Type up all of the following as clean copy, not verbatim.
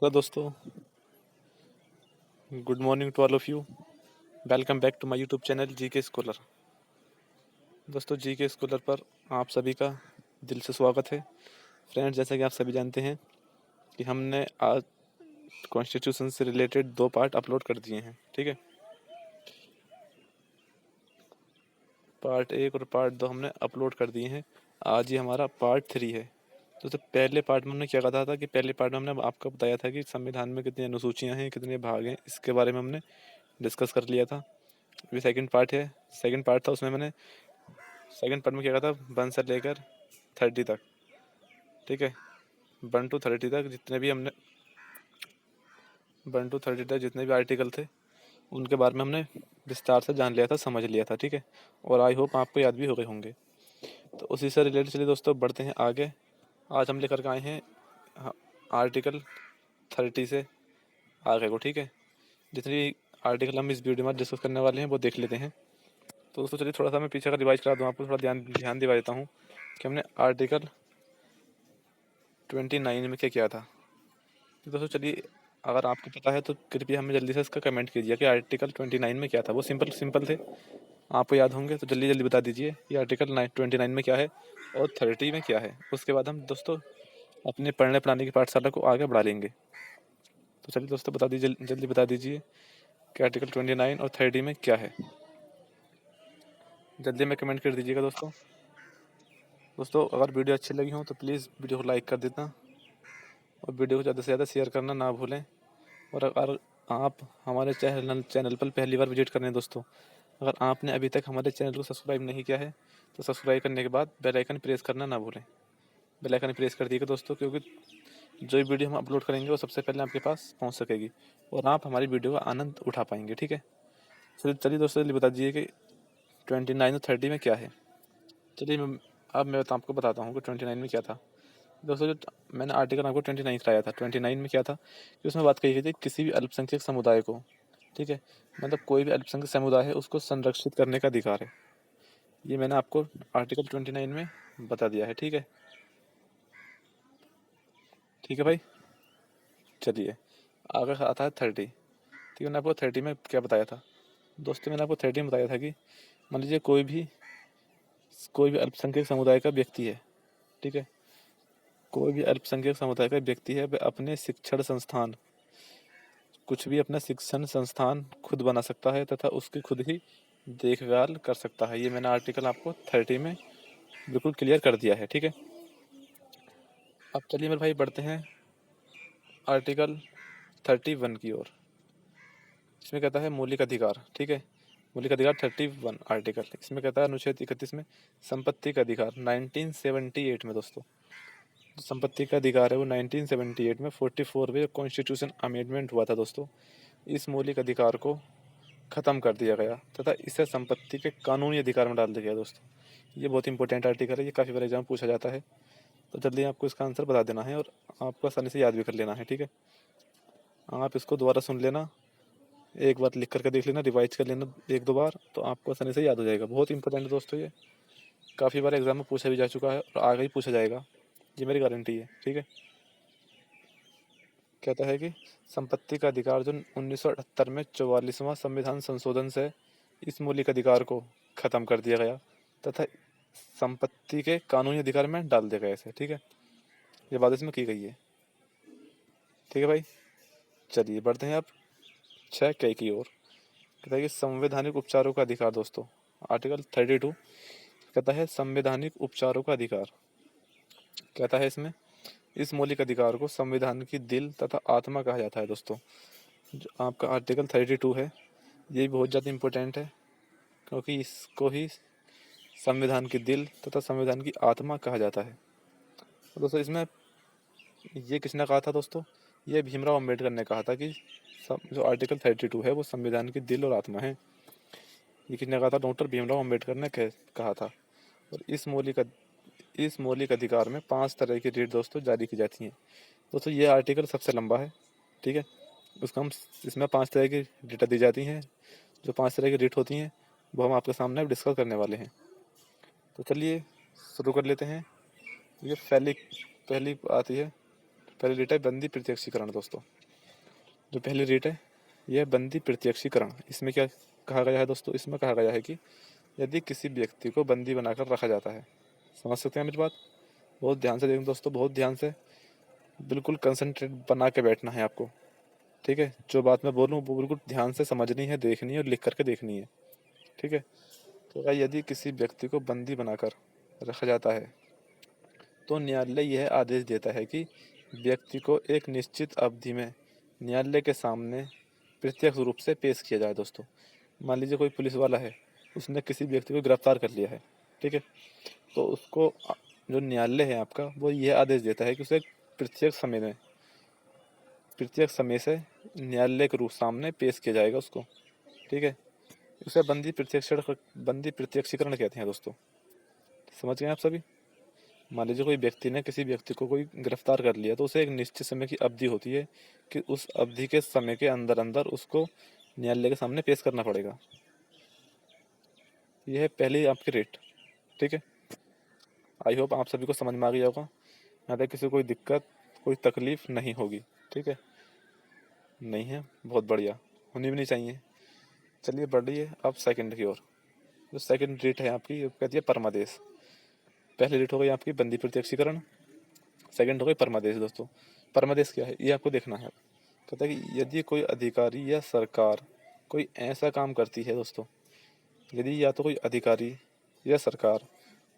Hello दोस्तों, good morning to all of you. Welcome back to my YouTube channel GK Scholar. दोस्तों, GK Scholar पर आप सभी का दिल से स्वागत है। फ्रेंड्स, जैसा कि आप सभी जानते हैं कि हमने आज कॉन्स्टिट्यूशन से रिलेटेड 2 पार्ट अपलोड कर दिए हैं। ठीक है, पार्ट 1 और पार्ट 2 हमने अपलोड कर दिए हैं। आज ही हमारा पार्ट 3 है। तो पहले पार्ट में हमने क्या कहा था कि पहले पार्ट में हमने आपको बताया था कि संविधान में कितनी अनुसूचियाँ हैं, कितने भाग हैं, इसके बारे में हमने डिस्कस कर लिया था। अभी सेकंड पार्ट है। सेकंड पार्ट था, उसमें मैंने सेकंड पार्ट में क्या कहा था, 1 से लेकर 30 तक। ठीक है, 1 to 30 तक जितने भी आर्टिकल थे उनके बारे में हमने विस्तार से जान लिया था, समझ लिया था। ठीक है, और आई होप आपको याद भी हो गए होंगे। तो उसी से रिलेटेड चलिए दोस्तों बढ़ते हैं आगे। आज हम लेकर के आए हैं आर्टिकल 30 से आगे को। ठीक है, जितनी आर्टिकल हम इस वीडियो में डिस्कस करने वाले हैं वो देख लेते हैं। तो दोस्तों चलिए थोड़ा सा मैं पीछे का रिवाइज करा दूँ, आपको थोड़ा ध्यान दिवा देता हूँ कि हमने आर्टिकल 29 में क्या किया था। तो दोस्तों चलिए, अगर आपको पता है तो कृपया हमें जल्दी से इसका कमेंट कीजिए कि आर्टिकल 29 में क्या था। वो सिंपल थे, आपको याद होंगे, तो जल्दी जल्दी बता दीजिए कि आर्टिकल 29 में क्या है और 30 में क्या है। उसके बाद हम दोस्तों अपने पढ़ने पढ़ाने की पाठशाला को आगे बढ़ा लेंगे। तो चलिए दोस्तों बता दीजिए, जल्दी बता दीजिए कि आर्टिकल 29 और 30 में क्या है। जल्दी में कमेंट कर दीजिएगा दोस्तों। दोस्तों, अगर वीडियो अच्छी लगी हो तो प्लीज़ वीडियो को लाइक कर देना और वीडियो को ज़्यादा से ज़्यादा शेयर करना ना भूलें। और अगर आप हमारे चैनल पर पहली बार विजिट कर रहे हैं दोस्तों, अगर आपने अभी तक हमारे चैनल को सब्सक्राइब नहीं किया है तो सब्सक्राइब करने के बाद बेल आइकन प्रेस करना ना भूलें। बेल आइकन प्रेस कर दीजिएगा दोस्तों, क्योंकि जो वीडियो हम अपलोड करेंगे वो सबसे पहले आपके पास पहुंच सकेगी और आप हमारी वीडियो का आनंद उठा पाएंगे। ठीक है, चलिए दोस्तों जल्दी बता दीजिए कि 29 और 30 में क्या है। चलिए मैं आपको बताता हूँ कि 29 में क्या था। दोस्तों, जो मैंने आर्टिकल आपको 29 कराया था, 29 में क्या था कि उसमें बात कही गई थी किसी भी अल्पसंख्यक समुदाय को, ठीक है, मतलब कोई भी अल्पसंख्यक समुदाय है उसको संरक्षित करने का अधिकार है। ये मैंने आपको आर्टिकल 29 में बता दिया है। ठीक है भाई। चलिए आगे आता है 30। ठीक है, मैंने आपको 30 में क्या बताया था दोस्तों, मैंने आपको 30 में बताया था कि मान लीजिए कोई भी अल्पसंख्यक समुदाय का व्यक्ति है। ठीक है, कोई भी अल्पसंख्यक समुदाय का व्यक्ति है, वह अपने शिक्षण संस्थान कुछ भी अपना शिक्षण संस्थान खुद बना सकता है तथा उसकी खुद ही देखभाल कर सकता है। ये मैंने आर्टिकल आपको 30 में बिल्कुल क्लियर कर दिया है। ठीक है, अब चलिए मेरे भाई बढ़ते हैं आर्टिकल 31 की ओर। इसमें कहता है मौलिक अधिकार। ठीक है, मौलिक अधिकार 31 आर्टिकल, इसमें कहता है अनुच्छेद 31 में संपत्ति का अधिकार 1978 में दोस्तों, जो संपत्ति का अधिकार है वो 1978 में 44वें कॉन्स्टिट्यूशन अमेंडमेंट हुआ था दोस्तों। इस मौलिक अधिकार को ख़त्म कर दिया गया तथा इसे संपत्ति के कानूनी अधिकार में डाल दिया गया दोस्तों। ये बहुत इंपॉर्टेंट आर्टिकल है, ये काफ़ी बार एग्जाम में पूछा जाता है, तो जल्दी आपको इसका आंसर बता देना है और आपको आसानी से याद भी कर लेना है। ठीक है, आप इसको दोबारा सुन लेना, एक बार लिख करके देख लेना, रिवाइज कर लेना 1-2 बार, तो आपको आसानी से याद हो जाएगा। बहुत इंपॉर्टेंट है दोस्तों, ये काफ़ी बार एग्जाम में पूछा भी जा चुका है और आगे ही पूछा जाएगा, ये मेरी गारंटी है। ठीक है, कहता है कि संपत्ति का अधिकार जो 1978 में 44वां संविधान संशोधन से इस मौलिक अधिकार को ख़त्म कर दिया गया तथा संपत्ति के कानूनी अधिकार में डाल दिया गया इसे। ठीक है, ये बात इसमें की गई है। ठीक है भाई, चलिए बढ़ते हैं अब 6 की ओर। कहता है कि संवैधानिक उपचारों का अधिकार दोस्तों, आर्टिकल 32 कहता है संवैधानिक उपचारों का अधिकार। कहता है इसमें इस मौलिक अधिकार को संविधान की दिल तथा आत्मा कहा जाता है दोस्तों। जो आपका आर्टिकल 32 है, ये भी बहुत ज़्यादा इम्पोर्टेंट है, क्योंकि इसको ही संविधान की दिल तथा संविधान की आत्मा कहा जाता है। तो दोस्तों इसमें ये किसने कहा था दोस्तों, ये भीमराव अम्बेडकर ने कहा था कि जो आर्टिकल 32 है वो संविधान की दिल और आत्मा है। ये किसने कहा था, डॉक्टर भीमराव अम्बेडकर ने कहा था। और इस मौलिक अधिकार में 5 तरह की रीट दोस्तों जारी की जाती हैं। दोस्तों ये आर्टिकल सबसे लंबा है। ठीक है, उसका हम इसमें 5 तरह की रीटें दी जाती हैं। जो 5 तरह की रीट होती हैं वो हम आपके सामने डिस्कस करने वाले हैं। तो चलिए शुरू कर लेते हैं। ये पहली आती है पहली रीट है बंदी प्रत्यक्षीकरण दोस्तों। जो पहली रीट है यह बंदी प्रत्यक्षीकरण। इसमें क्या कहा गया है दोस्तों? इसमें कहा गया है कि यदि किसी व्यक्ति को बंदी बनाकर रखा जाता है, समझ सकते हैं मेरी बात? बहुत ध्यान से देखें दोस्तों, बहुत ध्यान से, बिल्कुल कंसंट्रेट बना के बैठना है आपको, ठीक है? जो बात मैं बोलूँ वो बिल्कुल ध्यान से समझनी है, देखनी है और लिख करके देखनी है, ठीक है? तो यदि किसी व्यक्ति को बंदी बनाकर रखा जाता है तो न्यायालय यह आदेश देता है कि व्यक्ति को एक निश्चित अवधि में न्यायालय के सामने प्रत्यक्ष रूप से पेश किया जाए दोस्तों। मान लीजिए कोई पुलिस वाला है, उसने किसी व्यक्ति को गिरफ्तार कर लिया है, ठीक है? तो उसको जो न्यायालय है आपका वो यह आदेश देता है कि उसे प्रत्येक समय से न्यायालय के रूप सामने पेश किया जाएगा उसको, ठीक है? उसे बंदी प्रत्यक्षीकरण कहते हैं दोस्तों। समझ गए आप सभी? मान लीजिए कोई व्यक्ति ने किसी व्यक्ति को कोई गिरफ्तार कर लिया, तो उसे एक निश्चित समय की अवधि होती है कि उस अवधि के समय के अंदर अंदर उसको न्यायालय के सामने पेश करना पड़ेगा। यह है पहली आपकी रेट, ठीक है? आई होप आप सभी को समझ में आ गया होगा। यहाँ तक किसी को कोई दिक्कत, कोई तकलीफ नहीं होगी, ठीक है? नहीं है? बहुत बढ़िया, होनी भी नहीं चाहिए। चलिए बढ़िए अब सेकंड की ओर। जो सेकंड रेट है आपकी ये कहती है परमादेश। पहली रेट हो गई आपकी बंदी प्रत्यक्षीकरण, सेकंड हो गई परमादेश दोस्तों। परमादेश क्या है ये आपको देखना है। कहता है कि यदि कोई अधिकारी या सरकार कोई ऐसा काम करती है दोस्तों, यदि या तो कोई अधिकारी या सरकार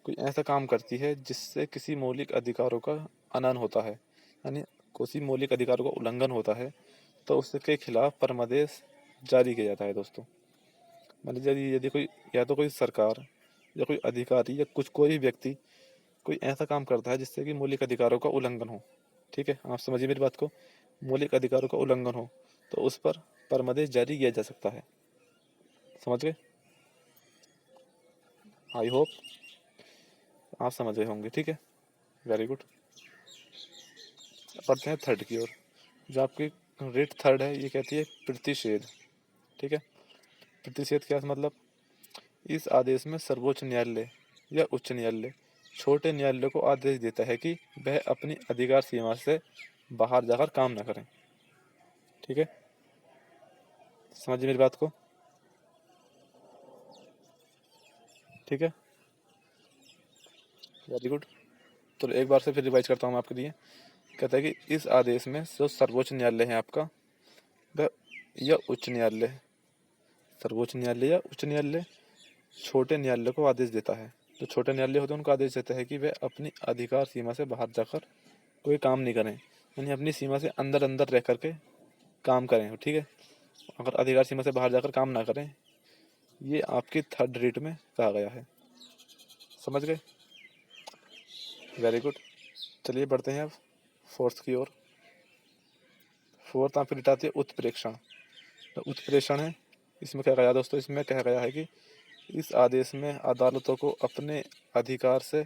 कोई ऐसा काम करती है जिससे किसी मौलिक अधिकारों का हनन होता है, यानी किसी मौलिक अधिकारों का उल्लंघन होता है, तो उसके खिलाफ परमादेश जारी किया जाता है दोस्तों। मान लीजिए यदि कोई या तो कोई सरकार या कोई अधिकारी या कोई भी व्यक्ति कोई ऐसा काम करता है जिससे कि मौलिक अधिकारों का उल्लंघन हो, ठीक है? आप समझिए मेरी बात को, मौलिक अधिकारों का उल्लंघन हो तो उस पर परमादेश जारी किया जा सकता है। समझ गए? आई होप आप समझ गए होंगे, ठीक है? Very good. बढ़ते हैं थर्ड की ओर। जो आपकी रेट थर्ड है ये कहती है प्रतिषेध, ठीक है? प्रतिषेध क्या मतलब? इस आदेश में सर्वोच्च न्यायालय या उच्च न्यायालय छोटे न्यायालय को आदेश देता है कि वह अपनी अधिकार सीमा से बाहर जाकर काम न करें, ठीक है? समझिए मेरी बात को, ठीक है? Very good. तो एक बार से फिर रिवाइज करता हूँ आपके लिए। कहता है कि इस आदेश में जो सर्वोच्च न्यायालय है आपका वह या उच्च न्यायालय, सर्वोच्च न्यायालय या उच्च न्यायालय छोटे न्यायालय को आदेश देता है। जो छोटे न्यायालय होते हैं उनको आदेश देता है कि वे अपनी अधिकार सीमा से बाहर जाकर कोई काम नहीं करें, यानी अपनी सीमा से अंदर अंदर रह करके काम करें, ठीक है? अगर अधिकार सीमा से बाहर जाकर काम ना करें, ये आपकी थर्ड रेट में कहा गया है। समझ गए? Very good. चलिए बढ़ते हैं अब फोर्थ की ओर। फोर्थ आपकी रेट आती है उत्प्रेक्षण। तो उत्प्रेक्षण है, इसमें क्या कहा दोस्तों? इसमें कहा गया है कि इस आदेश में अदालतों को अपने अधिकार से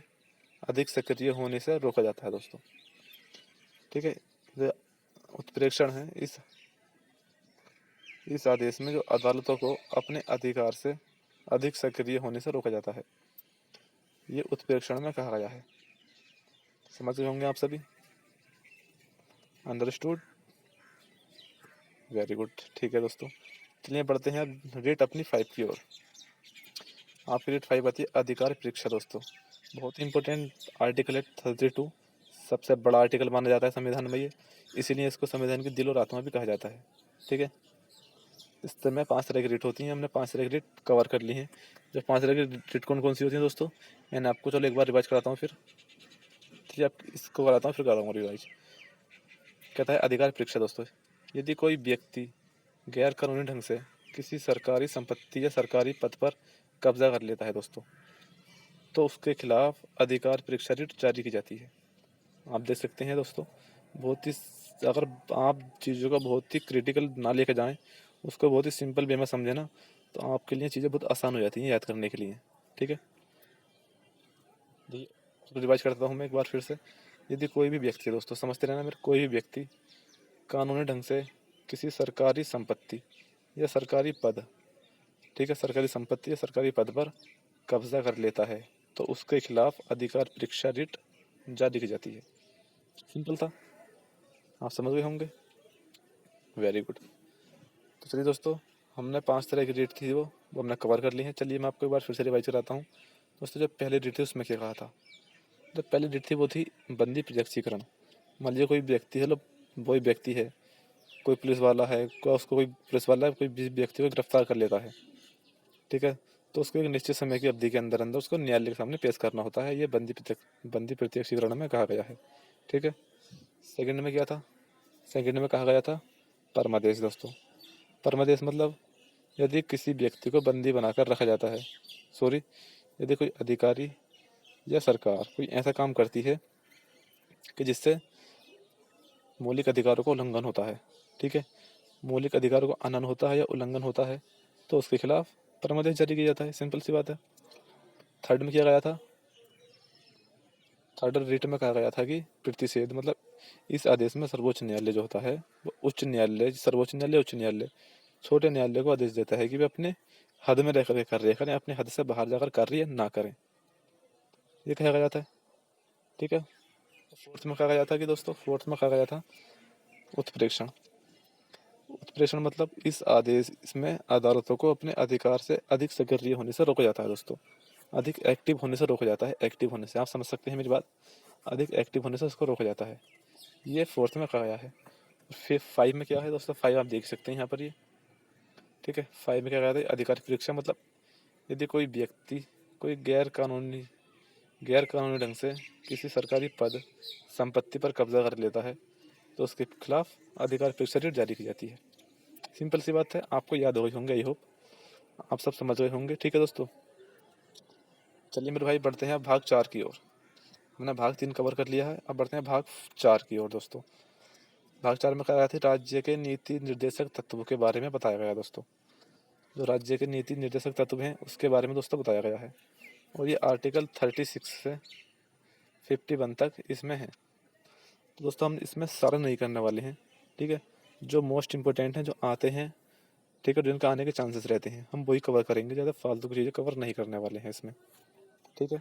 अधिक सक्रिय होने से रोका जाता है दोस्तों, ठीक है? जो उत्प्रेक्षण है, इस आदेश में जो अदालतों को अपने अधिकार से अधिक सक्रिय होने से रोका जाता है, ये उत्प्रेक्षण में कहा गया है। समझ गए होंगे आप सभी? अंडरस्टूड? वेरी गुड, ठीक है दोस्तों। चलिए बढ़ते हैं अब रेट अपनी 5 की ओर। आपकी रेट 5 आती है अधिकार परीक्षा दोस्तों। बहुत ही इंपॉर्टेंट आर्टिकल है 32, सबसे बड़ा आर्टिकल माना जाता है संविधान में ये, इसीलिए इसको संविधान की दिल और आत्मा भी कहा जाता है, ठीक है? इस समय 5 तरह की रेट होती हैं, हमने 5 तरह की रेट कवर कर ली हैं। जो 5 तरह की रेट कौन कौन सी होती हैं दोस्तों, मैंने आपको चलो एक बार रिवाइज कराता हूँ, फिर चलिए आप इसको कराता हूँ फिर कराऊँगा रिवाइज। कहता है अधिकार परीक्षा दोस्तों, यदि कोई व्यक्ति गैर कानूनी ढंग से किसी सरकारी संपत्ति या सरकारी पद पर कब्जा कर लेता है दोस्तों, तो उसके खिलाफ अधिकार परीक्षा रिट जारी की जाती है। आप देख सकते हैं दोस्तों, बहुत ही, अगर आप चीज़ों का बहुत ही क्रिटिकल ना लेके जाएं, उसको बहुत ही सिंपल वे में समझे ना, तो आपके लिए चीज़ें बहुत आसान हो जाती हैं याद करने के लिए, ठीक है? रिवाइज करता हूँ मैं एक बार फिर से। यदि कोई भी व्यक्ति दोस्तों, समझते रहना मेरे, कोई भी व्यक्ति कानूनी ढंग से किसी सरकारी संपत्ति या सरकारी पद, ठीक है, सरकारी संपत्ति या सरकारी पद पर कब्जा कर लेता है, तो उसके खिलाफ अधिकार परीक्षा रिट जारी की जाती है। सिंपल था, आप समझ गए होंगे। Very good. तो चलिए दोस्तों, हमने 5 तरह की रीड थी वो हमने कवर कर ली है। चलिए मैं आपको एक बार फिर से रिवाइज कराता हूँ। दोस्तों जो पहली रीड थी उसमें क्या कहा था। जो पहली रीड थी वो थी बंदी प्रत्यक्षीकरण। मान लीजिए कोई व्यक्ति है, वही व्यक्ति है, कोई पुलिस वाला है, कोई पुलिस वाला है, कोई व्यक्ति को गिरफ्तार कर लेता है, ठीक है। तो उसको एक निश्चित समय की अवधि के अंदर अंदर उसको न्यायालय के सामने पेश करना होता है। ये बंदी प्रत्यक्षीकरण में कहा गया है, ठीक है। सेकंड में क्या था, सेकंड में कहा गया था परमादेश। दोस्तों परमादेश मतलब यदि किसी व्यक्ति को बंदी बनाकर रखा जाता है, सॉरी, यदि कोई अधिकारी या सरकार कोई ऐसा काम करती है कि जिससे मौलिक अधिकारों का उल्लंघन होता है, ठीक है, मौलिक अधिकारों का अनन होता है या उल्लंघन होता है, तो उसके खिलाफ परमादेश जारी किया जाता है। सिंपल सी बात है। थर्ड में किया गया था, थर्ड रिट में कहा गया था कि प्रतिषेध मतलब इस आदेश में सर्वोच्च न्यायालय जो होता है वो उच्च न्यायालय, सर्वोच्च न्यायालय, उच्च न्यायालय छोटे न्यायालय को आदेश देता है कि वे अपने हद में रहकर कार्य करें, अपने हद से बाहर जाकर कार्य ना करें, ये कहा गया था, ठीक है। फोर्थ में कहा गया था कि दोस्तों, फोर्थ में कहा गया था उत्प्रेक्षण। उत्प्रेक्षण मतलब इस आदेश इसमें अदालतों को अपने अधिकार से अधिक सक्रिय होने से रोका जाता है। दोस्तों अधिक एक्टिव होने से रोका जाता है, एक्टिव होने से, आप समझ सकते हैं मेरी बात, अधिक एक्टिव होने से उसको रोका जाता है। ये फोर्थ में कहा गया है। फिर 5 में क्या है दोस्तों, 5 आप देख सकते हैं यहाँ पर ये, ठीक है। 5 में क्या कहा था, अधिकार परीक्षा मतलब यदि कोई व्यक्ति कोई गैर कानूनी ढंग से किसी सरकारी पद संपत्ति पर कब्जा कर लेता है तो उसके खिलाफ अधिकार परीक्षा रिट जारी की जाती है। सिंपल सी बात है, आपको याद हो गई होंगे, आई होप आप सब समझ गए होंगे, ठीक है दोस्तों। चलिए मेरे भाई बढ़ते हैं अब भाग 4 की ओर। हमने भाग 3 कवर कर लिया है, अब बढ़ते हैं भाग 4 की ओर। दोस्तों भाग 4 में कहा गया था राज्य के नीति निर्देशक तत्वों के बारे में बताया गया। दोस्तों जो राज्य के नीति निर्देशक तत्व हैं उसके बारे में दोस्तों बताया गया है, और ये आर्टिकल 36 से 51 तक इसमें है। तो दोस्तों हम इसमें सारा नहीं करने वाले हैं, ठीक है। जो मोस्ट इम्पोर्टेंट हैं, जो आते हैं, ठीक है, जिनका आने के चांसेस रहते हैं, हम वही कवर करेंगे, ज़्यादा फालतू की चीज़ें कवर नहीं करने वाले हैं इसमें, ठीक है।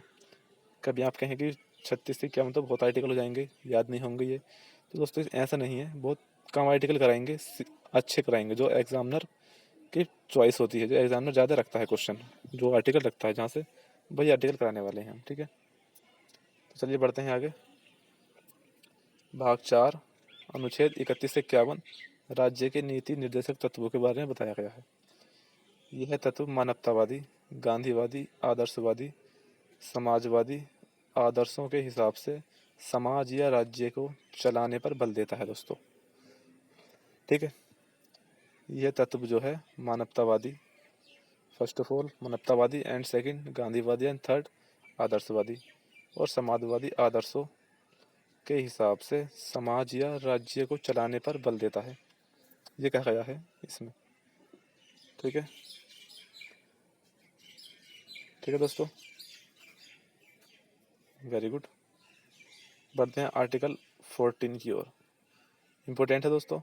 कभी आप कहें कि 36 से क्या मतलब बहुत आर्टिकल हो जाएंगे, याद नहीं होंगे ये, तो दोस्तों ऐसा नहीं है, बहुत कम आर्टिकल कराएंगे, अच्छे कराएंगे, जो एग्जामिनर की चॉइस होती है, जो एग्जामिनर ज़्यादा रखता है क्वेश्चन, जो आर्टिकल रखता है जहाँ से, वही आर्टिकल कराने वाले हैं हम, ठीक है। तो चलिए बढ़ते हैं आगे। भाग 4 अनुच्छेद 31 से 51 राज्य के नीति निर्देशक तत्वों के बारे में बताया गया है। यह तत्व मानवतावादी, गांधीवादी, आदर्शवादी, समाजवादी आदर्शों के हिसाब से समाज या राज्य को चलाने पर बल देता है। दोस्तों ठीक है, यह तत्व जो है मानवतावादी, फर्स्ट ऑफ ऑल मानवतावादी, एंड सेकंड गांधीवादी, एंड थर्ड आदर्शवादी, और समाजवादी आदर्शों के हिसाब से समाज या राज्य को चलाने पर बल देता है, ये कहा गया है इसमें, ठीक है। ठीक है दोस्तों, वेरी गुड। बढ़ते हैं आर्टिकल 14 की ओर। इम्पोर्टेंट है दोस्तों।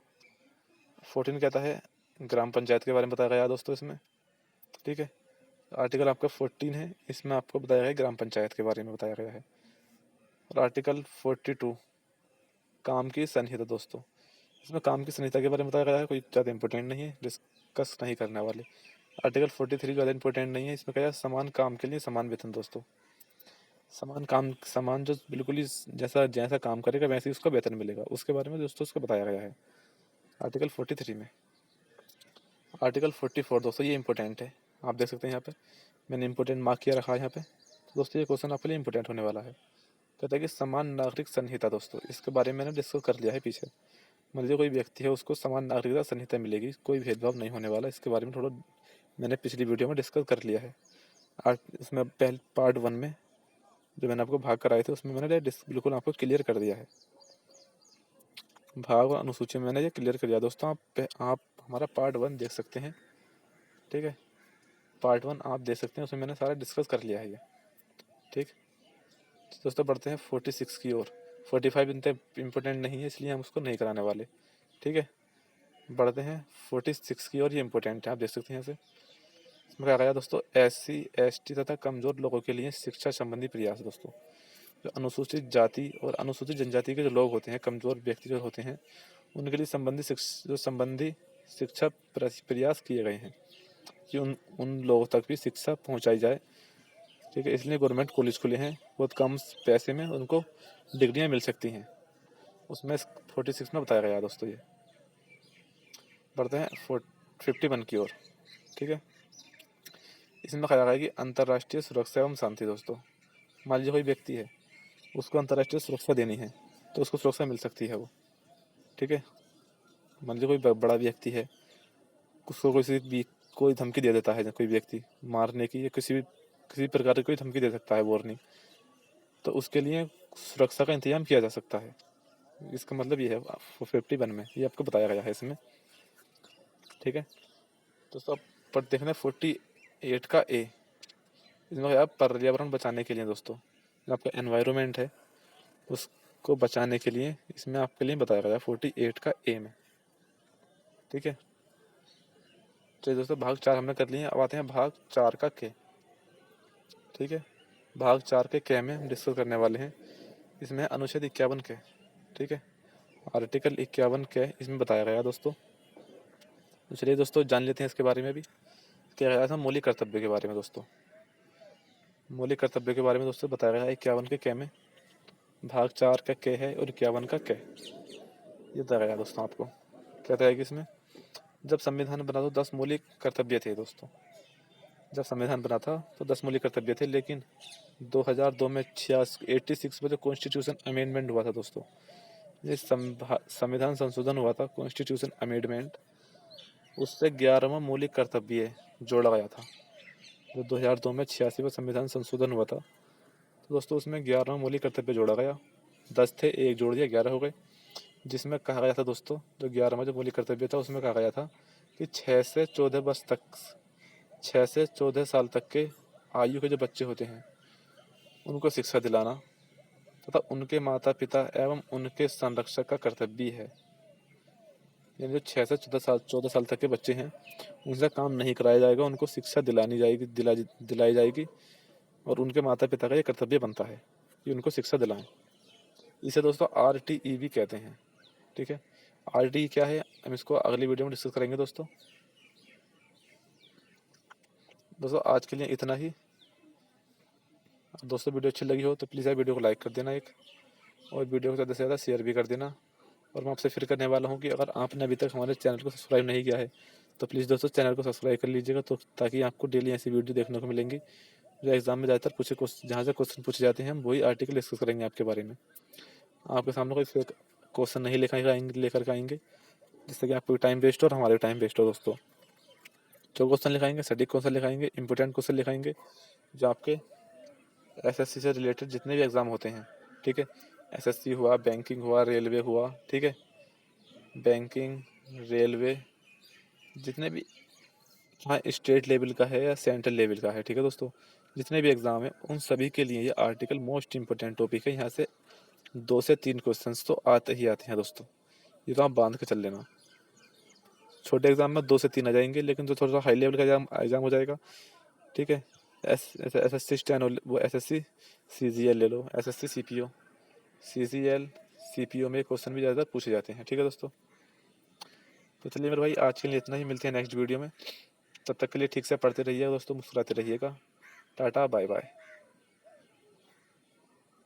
14 कहता है ग्राम पंचायत के बारे में बताया गया है दोस्तों इसमें, ठीक है। आर्टिकल आपका 14 है, इसमें आपको बताया गया है ग्राम पंचायत के बारे में बताया गया है। और आर्टिकल 42 काम की संहिता। दोस्तों इसमें काम की संहिता के बारे में बताया गया है, कोई ज़्यादा इंपॉर्टेंट नहीं है, डिस्कस नहीं करने वाले। आर्टिकल 43 ज़्यादा इंपॉर्टेंट नहीं है, इसमें क्या है, समान काम के लिए समान वेतन। दोस्तों समान काम, समान जो बिल्कुल ही जैसा जैसा काम करेगा वैसे ही उसको वेतन मिलेगा, उसके बारे में दोस्तों उसको बताया गया है आर्टिकल 43 में। आर्टिकल 44 दोस्तों ये इंपॉर्टेंट है, आप देख सकते हैं यहाँ पे मैंने इंपॉर्टेंट मार्क किया रखा है यहाँ पे। तो दोस्तों ये क्वेश्चन आपके लिए इंपॉर्टेंट होने वाला है। कहता है कि समान नागरिक संहिता। दोस्तों इसके बारे में मैंने डिस्कस कर लिया है पीछे। मान लीजिए कोई व्यक्ति है, उसको समान नागरिकता संहिता मिलेगी, कोई भेदभाव नहीं होने वाला, इसके बारे में थोड़ा मैंने पिछली वीडियो में डिस्कस कर लिया है। इसमें पहले पार्ट 1 में जो मैंने आपको भाग कराए थे उसमें मैंने बिल्कुल आपको क्लियर कर दिया है, भाग और अनुसूची में मैंने ये क्लियर कर दिया। दोस्तों आप हमारा पार्ट 1 देख सकते हैं, ठीक है, पार्ट 1 आप देख सकते हैं, उसमें मैंने सारा डिस्कस कर लिया है ये, ठीक। दोस्तों बढ़ते हैं 46 की ओर। 45 इतने इम्पोर्टेंट नहीं है इसलिए हम उसको नहीं कराने वाले, ठीक है। बढ़ते हैं 46 की ओर, ये इंपॉर्टेंट है, आप देख सकते हैं यहाँ से। इसमें कहा गया दोस्तों SC ST तथा कमज़ोर लोगों के लिए शिक्षा संबंधी प्रयास। दोस्तों जो अनुसूचित जाति और अनुसूचित जनजाति के जो लोग होते हैं, कमज़ोर व्यक्ति जो होते हैं, उनके लिए संबंधी शिक्षा प्रयास किए गए हैं कि उन उन लोगों तक भी शिक्षा पहुंचाई जाए। ठीक है, इसलिए गवर्नमेंट कॉलेज खुले हैं, बहुत कम पैसे में उनको डिग्रियां मिल सकती हैं। उसमें 46 में बताया गया है दोस्तों। ये बढ़ते हैं 51 की ओर। ठीक है, इसमें कहा गया है कि अंतर्राष्ट्रीय सुरक्षा एवं शांति। दोस्तों, मान लीजिए कोई व्यक्ति है, उसको अंतर्राष्ट्रीय सुरक्षा देनी है, तो उसको सुरक्षा मिल सकती है वो। ठीक है, मान लीजिए कोई बड़ा व्यक्ति है, उसको कोई धमकी दे देता है, कोई व्यक्ति मारने की या किसी प्रकार की कोई धमकी दे सकता है, वार्निंग, तो उसके लिए सुरक्षा का इंतजाम किया जा सकता है। इसका मतलब ये है 51 में, ये आपको बताया गया है इसमें। ठीक है, तो सब पर देखना 48 का ए, इसमें आप पर्यावरण बचाने के लिए दोस्तों, जो आपका एनवायरनमेंट है उसको बचाने के लिए इसमें आपके लिए बताया गया 48 का ए में। ठीक है, चलिए दोस्तों, भाग 4 हमने कर लिए। अब आते हैं भाग 4 का के। ठीक है, भाग 4 के के में हम डिस्कस करने वाले हैं। इसमें अनुच्छेद 51 के। ठीक है, आर्टिकल 51 के इसमें बताया गया दोस्तों। तो चलिए दोस्तों, जान लेते हैं इसके बारे में भी। क्या गया था मौलिक कर्तव्य के बारे में दोस्तों। मौलिक कर्तव्य के बारे में दोस्तों बताया गया है 51 के क में। भाग 4 का के है और 51 का क, ये बताया गया दोस्तों आपको। क्या था कि इसमें जब संविधान बना तो 10 मौलिक कर्तव्य थे दोस्तों। जब संविधान बना था तो 10 मौलिक कर्तव्य थे, लेकिन 2002 में 86 में जो कॉन्स्टिट्यूशन अमेंडमेंट हुआ था दोस्तों, ये संविधान संशोधन हुआ था, कॉन्स्टिट्यूशन अमेंडमेंट, उससे 11वां मौलिक कर्तव्य जोड़ा गया था। जो 2002 में 86 में संविधान संशोधन हुआ था, तो दोस्तों उसमें 11वां मौलिक कर्तव्य जोड़ा गया। 10 थे, एक जोड़ दिया, 11 हो गए। जिसमें कहा गया था दोस्तों, जो 11वां जो मौलिक कर्तव्य था उसमें कहा गया था कि 6 से 14 साल तक के आयु के जो बच्चे होते हैं उनको शिक्षा दिलाना तथा उनके माता पिता एवं उनके संरक्षक का कर्तव्य है। यानी जो 6 से 14 साल तक के बच्चे हैं उनसे काम नहीं कराया जाएगा, उनको शिक्षा दिलाई जाएगी और उनके माता पिता का ये कर्तव्य बनता है कि उनको शिक्षा दिलाएं। इसे दोस्तों RTE कहते हैं। ठीक है, RTE क्या है हम इसको अगली वीडियो में डिस्कस करेंगे दोस्तों। आज के लिए इतना ही। दोस्तों, वीडियो अच्छी लगी हो तो प्लीज़ यार वीडियो को लाइक कर देना एक, और वीडियो को ज़्यादा से ज़्यादा शेयर भी कर देना। और मैं आपसे फिर करने वाला हूँ कि अगर आपने अभी तक हमारे चैनल को सब्सक्राइब नहीं किया है तो प्लीज़ दोस्तों चैनल को सब्सक्राइब कर लीजिएगा, तो ताकि आपको डेली ऐसी वीडियो देखने को मिलेंगी जो एग्जाम में ज़्यादातर जहाँ से क्वेश्चन पूछे जाते हैं, हम वही आर्टिकल डिस्कस करेंगे आपके बारे में। आपके सामने कोई फेक क्वेश्चन नहीं लेकर के आएंगे जिससे कि आपको टाइम वेस्ट हो और हमारे टाइम वेस्ट हो दोस्तों। जो क्वेश्चन लिखाएंगे सटीक क्वेश्चन लिखाएंगे, इंपॉर्टेंट क्वेश्चन लिखाएंगे जो आपके SSC से रिलेटेड जितने भी एग्ज़ाम होते हैं। ठीक है, SSC हुआ, बैंकिंग हुआ, रेलवे हुआ। ठीक है, बैंकिंग, रेलवे, जितने भी, हाँ, स्टेट लेवल का है या सेंट्रल लेवल का है। ठीक है दोस्तों, जितने भी एग्ज़ाम है उन सभी के लिए ये आर्टिकल मोस्ट इंपॉर्टेंट टॉपिक है। यहाँ से 2 से 3 क्वेश्चंस तो आते ही आते हैं दोस्तों, ये तो आप बांध के चल लेना। छोटे एग्जाम में 2 से 3 आ जाएंगे, लेकिन जो थोड़ा सा हाई लेवल का एग्जाम हो जाएगा, ठीक है, SSC स्टैनो, वो SSC CGL ले लो, SSC CPO, CGL CPO में क्वेश्चन भी ज़्यादा पूछे जाते हैं। ठीक है दोस्तों, तो चलिए मेरे भाई, आज के लिए इतना ही। मिलते हैं नेक्स्ट वीडियो में। तब तक के लिए ठीक से पढ़ते रहिएगा दोस्तों, मुस्कुराते रहिएगा। Tata bye bye.